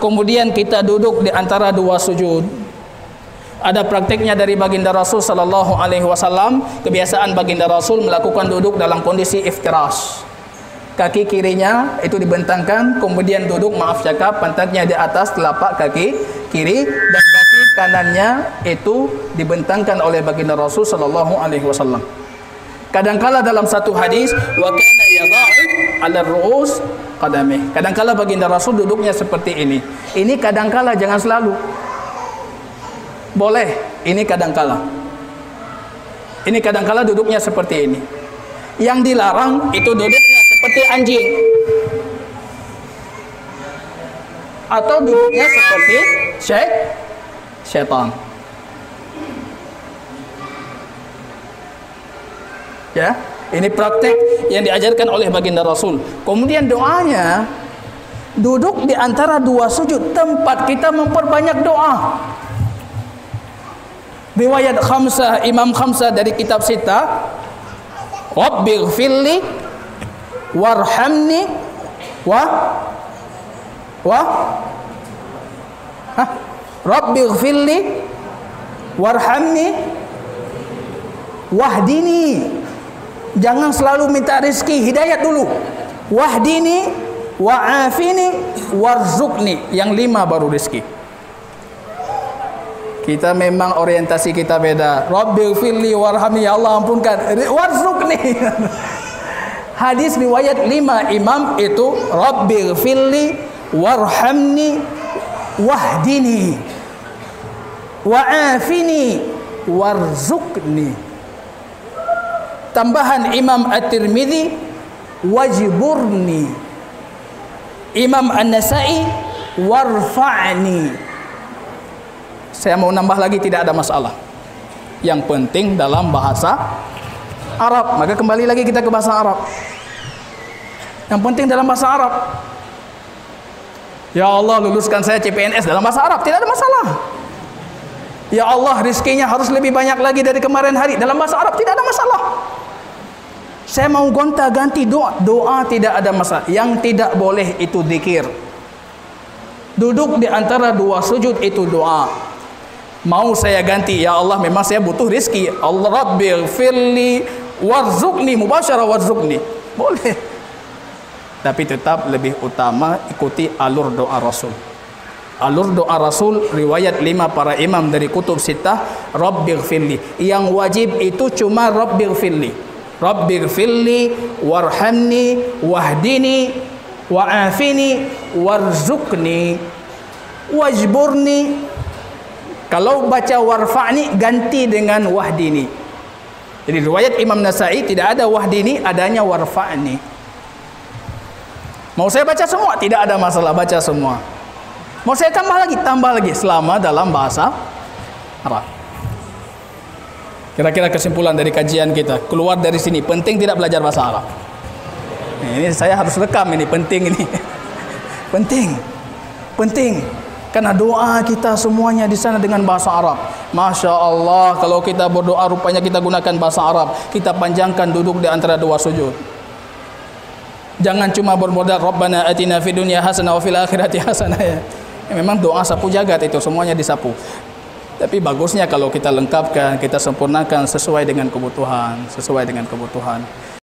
kemudian kita duduk di antara dua sujud. Ada praktiknya dari baginda Rasul sallallahu alaihi wasallam, kebiasaan baginda Rasul melakukan duduk dalam kondisi iftirash. Kaki kirinya itu dibentangkan, kemudian duduk, maaf cakap, pantatnya di atas telapak kaki kiri, dan kaki kanannya itu dibentangkan oleh baginda Rasul sallallahu alaihi wasallam. Kadangkala dalam satu hadis, wa kana yada'u 'ala ar-ru'us qadamih. Kadangkala baginda Rasul duduknya seperti ini. Ini kadangkala, jangan selalu. Boleh, ini kadangkala. Ini kadangkala duduknya seperti ini. Yang dilarang itu duduknya seperti anjing. Atau duduknya seperti syaitan. Ya, ini praktek yang diajarkan oleh baginda Rasul. Kemudian doanya, duduk di antara dua sujud, tempat kita memperbanyak doa. Riwayat khamsah, Imam Khamsah dari kitab Sita, Rabbighfirli warhamni Rabbighfirli warhamni wahdini. Jangan selalu minta rezeki, hidayat dulu. Wahdini wa'afini warzuqni. Yang 5 baru rezeki. Kita memang orientasi kita beda. Rabbighfirli warhamni, ya Allah ampunkan, warzuqni. Hadis riwayat 5 imam itu Rabbighfirli warhamni wahdini wa'afini warzuqni. Tambahan Imam At-Tirmidzi, wajburni. Imam An-Nasa'i, warfa'ni. Saya mau nambah lagi, tidak ada masalah. Yang penting dalam bahasa Arab. Maka kembali lagi kita ke bahasa Arab. Yang penting dalam bahasa Arab. Ya Allah, luluskan saya CPNS dalam bahasa Arab, tidak ada masalah. Ya Allah, rizkinya harus lebih banyak lagi dari kemarin hari, dalam bahasa Arab, tidak ada masalah. Saya mau gonta-ganti doa, doa tidak ada masalah. Yang tidak boleh itu zikir. Duduk di antara dua sujud itu doa. Mau saya ganti, ya Allah memang saya butuh rizki, Allah Rabbighfirli warzuqni, mubasyarah warzuqni, boleh. Tapi tetap lebih utama ikuti alur doa Rasul. Alur doa Rasul, riwayat 5 para imam dari kutub sitah, Rabbighfirli. Yang wajib itu cuma Rabbighfirli. Rabbighfirli warhamni wahdini wa'afini warzuqni wajburni. Kalau baca warfa'ni ganti dengan wahdini. Jadi riwayat Imam Nasa'i tidak ada wahdini, adanya warfa'ni. Mau saya baca semua? Tidak ada masalah, baca semua. Mau saya tambah lagi selama dalam bahasa Arab. Kira-kira kesimpulan dari kajian kita, keluar dari sini, penting tidak belajar bahasa Arab. Ini saya harus rekam, ini penting ini. Penting. Karena doa kita semuanya di sana dengan bahasa Arab. Masya Allah, kalau kita berdoa rupanya kita gunakan bahasa Arab. Kita panjangkan duduk di antara dua sujud. Jangan cuma bermodal Rabbana atina fid dunya hasanah wa fil akhirati hasanah ya. Memang doa sapu jagat itu semuanya disapu. Tapi bagusnya kalau kita lengkapkan, kita sempurnakan sesuai dengan kebutuhan.